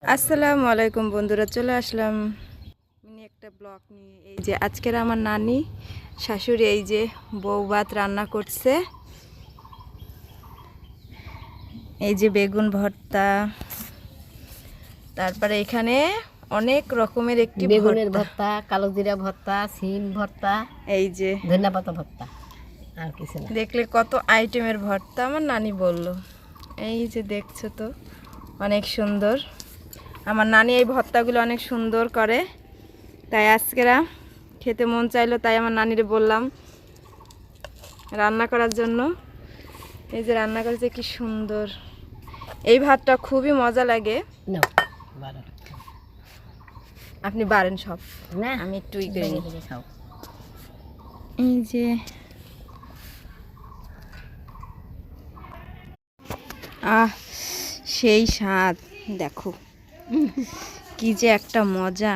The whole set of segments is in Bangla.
আসসালামু আলাইকুম বন্ধুরা, চলে আসলাম মিনি একটা ব্লগ নিয়ে। এই যে আজকের আমার নানি শাশুড়ি এই যে বউ ভাত রান্না করছে। এই যে বেগুন ভর্তা, তারপরে এখানে অনেক রকমের একটি বেগুনের ভর্তা, কালো জিরা ভর্তা, সিম ভর্তা, এই যে ধনিয়া পাতা ভর্তা, আর কিছু না। দেখলে কত আইটেমের ভর্তা আমার নানি বলল। এই যে দেখছো তো, অনেক সুন্দর। আমার নানি এই ভর্তাগুলো অনেক সুন্দর করে, তাই আজকেরা খেতে মন চাইলো, তাই আমার নানিরে বললাম রান্না করার জন্য। এই যে রান্না করেছে, কি সুন্দর। এই ভাতটা খুবই মজা লাগে। আপনি বারেন সব না, আমি একটু ই করে নিই। খাও। এই যে সেই স্বাদ, দেখো কি যে একটা মজা।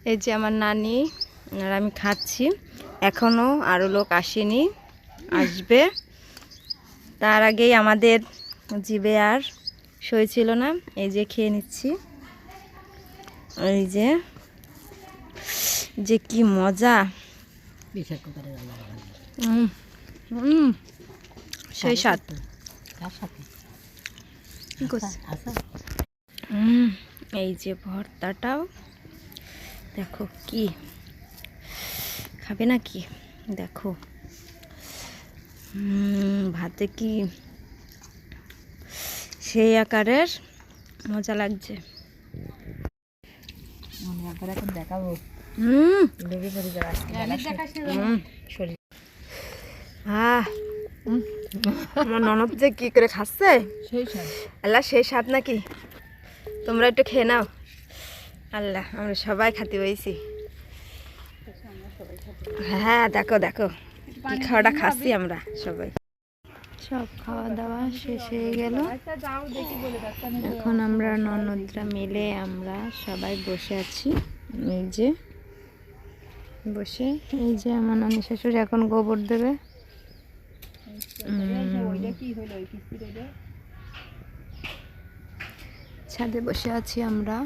এই যে আমার নানি আর আমি খাচ্ছি। এখনো আরো লোক আসেনি, আসবে। তার আগেই আমাদের জিভে আর সই ছিল না, এই যে খেয়ে নিচ্ছি। এই যে যে কি মজা। সেই স্বাদ। এই যে ভর্তাটাও দেখো, কি খাবে নাকি দেখো। ভাতে কি সেই আকারের মজা লাগছে। দেখাবো। আমার ননদ যে কি করে খাচ্ছে, আল্লাহ সেই স্বাদ নাকি। তোমরা একটু খেয়ে নাও। আল্লাহ, আমরা সবাই খাতে হয়েছি। হ্যাঁ দেখো দেখো কি খাওয়াটা খাচ্ছি আমরা সবাই। সব খাওয়া দাওয়া শেষ হয়ে গেল। এখন আমরা ননদরা মিলে আমরা সবাই বসে আছি। এই যে বসে, এই যে আমার নানি শাশুড়ি এখন গোবর দেবে। ছাদে বসে আছি আমরা।